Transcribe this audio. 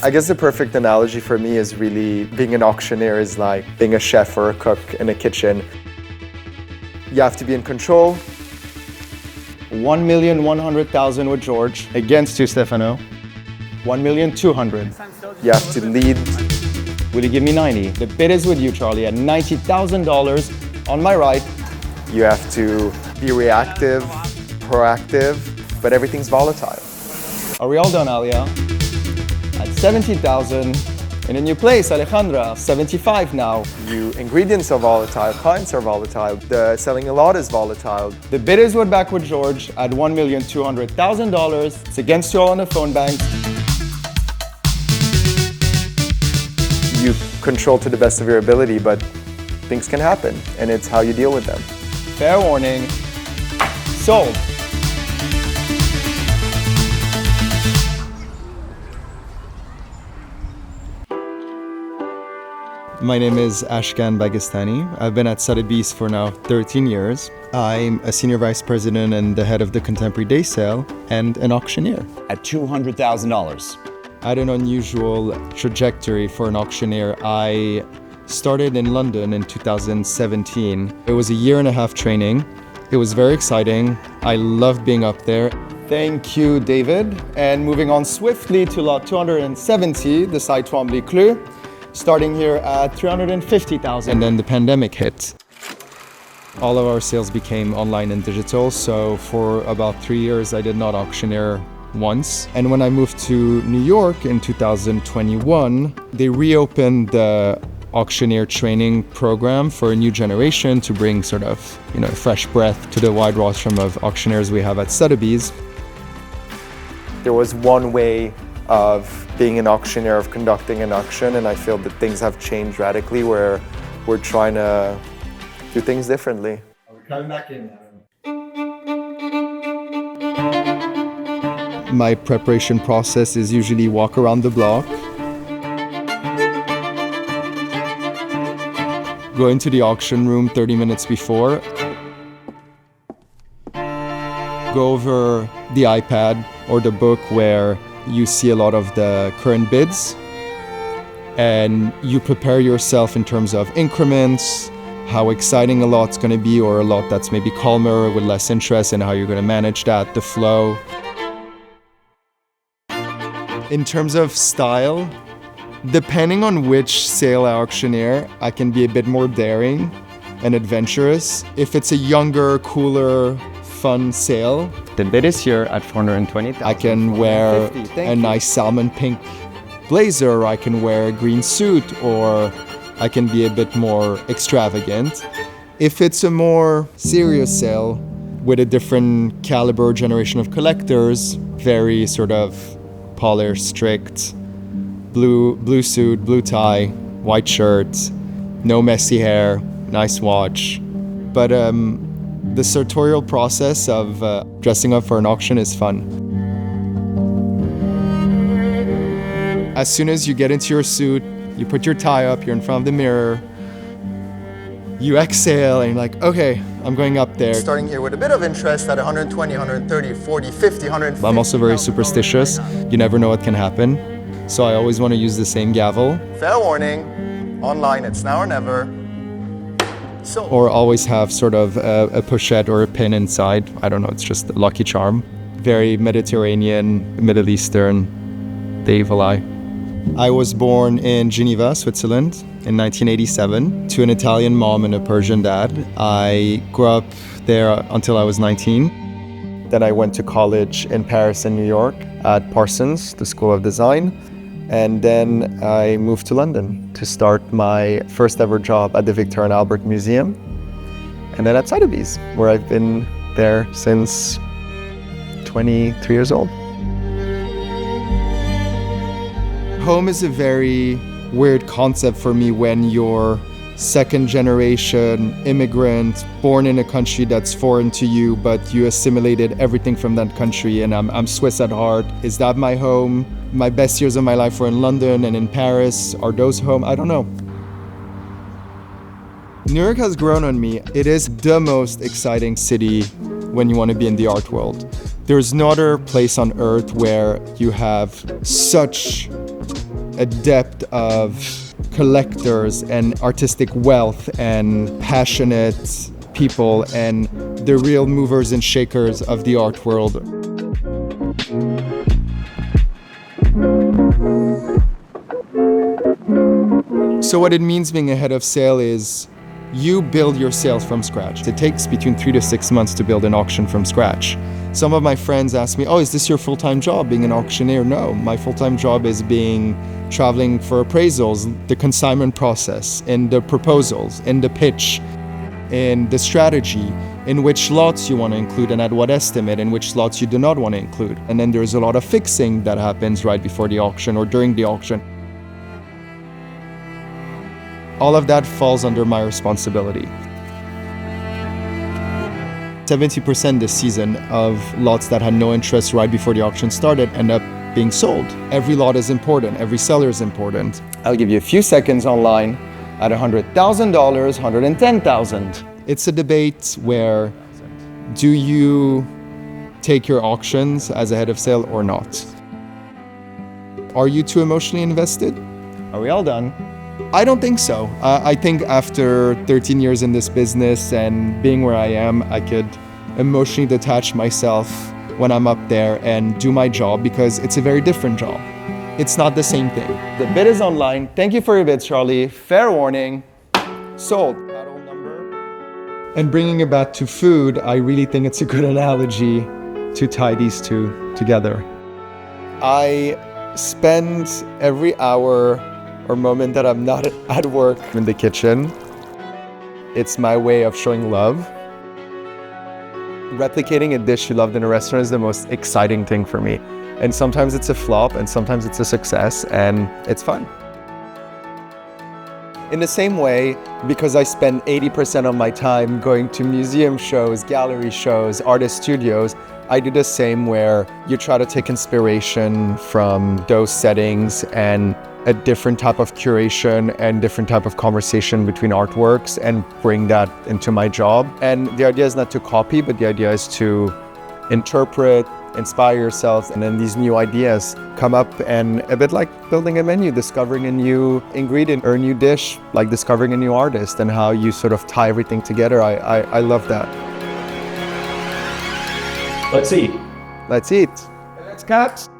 I guess the perfect analogy for me is really being an auctioneer is like being a chef or a cook in a kitchen. You have to be in control. 1,100,000 with George against you, Stefano. 1,200,000. You have to lead. Will you give me 90? The bid is with you, Charlie, at $90,000 on my right. You have to be reactive, proactive, but everything's volatile. Are we all done, Alia? At 70,000 in a new place, Alejandra, 75 now. Ingredients are volatile, clients are volatile, the selling a lot is volatile. The bid is with back with George at $1,200,000. It's against you all on the phone bank. You control to the best of your ability, but things can happen, and it's how you deal with them. Fair warning. Sold. My name is Ashkan Baghestani. I've been at Sotheby's for now 13 years. I'm a senior vice president and the head of the contemporary day sale and an auctioneer. At $200,000. I had an unusual trajectory for an auctioneer. I started in London in 2017. It was a year and a half training. It was very exciting. I loved being up there. Thank you, David. And moving on swiftly to lot 270, the site Twombly Clou, starting here at 350,000. And then the pandemic hit. All of our sales became online and digital. So for about 3 years, I did not auctioneer once. And when I moved to New York in 2021, they reopened the auctioneer training program for a new generation to bring sort of, fresh breath to the wide rostrum of auctioneers we have at Sotheby's. There was one way of being an auctioneer, of conducting an auction, and I feel that things have changed radically where we're trying to do things differently. Are we coming back in now? My preparation process is usually walk around the block, go into the auction room 30 minutes before, go over the iPad or the book where you see a lot of the current bids, and you prepare yourself in terms of increments, how exciting a lot's going to be, or a lot that's maybe calmer with less interest, and how you're going to manage that, the flow. In terms of style, depending on which sale I auctioneer, I can be a bit more daring and adventurous. If it's a younger, cooler, fun sale, The bid is here at $420,000. I can wear a nice salmon pink blazer, I can wear a green suit, or I can be a bit more extravagant. If it's a more serious sale with a different caliber generation of collectors, very sort of polished, strict, blue suit, blue tie, white shirt, no messy hair, nice watch. But the sartorial process of dressing up for an auction is fun. As soon as you get into your suit, you put your tie up, you're in front of the mirror, you exhale, and you're like, okay, I'm going up there. Starting here with a bit of interest at 120, 130, 40, 50, 150. I'm also very superstitious. You never know what can happen. So I always want to use the same gavel. Fair warning, online it's now or never. So. Or always have sort of a pochette or a pin inside. I don't know, it's just a lucky charm. Very Mediterranean, Middle Eastern, the evil eye. I was born in Geneva, Switzerland in 1987 to an Italian mom and a Persian dad. I grew up there until I was 19. Then I went to college in Paris and New York at Parsons, the School of Design. And then I moved to London to start my first ever job at the Victoria and Albert Museum. And then at Sotheby's, where I've been there since 23 years old. Home is a very weird concept for me when you're second generation immigrant, born in a country that's foreign to you, but you assimilated everything from that country, and I'm Swiss at heart. Is that my home? My best years of my life were in London and in Paris. Are those home? I don't know. New York has grown on me. It is the most exciting city when you want to be in the art world. There's no other place on earth where you have such a depth of collectors and artistic wealth and passionate people and the real movers and shakers of the art world. So what it means being a head of sale is you build your sales from scratch. It takes between 3 to 6 months to build an auction from scratch. Some of my friends ask me, oh, is this your full-time job, being an auctioneer? No, my full-time job is traveling for appraisals, the consignment process, in the proposals, in the pitch, in the strategy, in which lots you want to include and at what estimate, in which lots you do not want to include. And then there's a lot of fixing that happens right before the auction or during the auction. All of that falls under my responsibility. 70% this season of lots that had no interest right before the auction started end up being sold. Every lot is important, every seller is important. I'll give you a few seconds online at $100,000, $110,000. It's a debate where do you take your auctions as a head of sale or not? Are you too emotionally invested? Are we all done? I don't think so. I think after 13 years in this business and being where I am, I could emotionally detach myself when I'm up there and do my job because it's a very different job. It's not the same thing. The bid is online. Thank you for your bid, Charlie. Fair warning. Sold. And bringing it back to food, I really think it's a good analogy to tie these two together. I spend every hour or moment that I'm not at work in the kitchen. It's my way of showing love. Replicating a dish you loved in a restaurant is the most exciting thing for me. And sometimes it's a flop and sometimes it's a success and it's fun. In the same way, because I spend 80% of my time going to museum shows, gallery shows, artist studios, I do the same where you try to take inspiration from those settings and a different type of curation and different type of conversation between artworks and bring that into my job. And the idea is not to copy, but the idea is to interpret, inspire yourself, and then these new ideas come up, and a bit like building a menu, discovering a new ingredient or a new dish, like discovering a new artist and how you sort of tie everything together. I love that. Let's eat. Let's eat. Let's cut.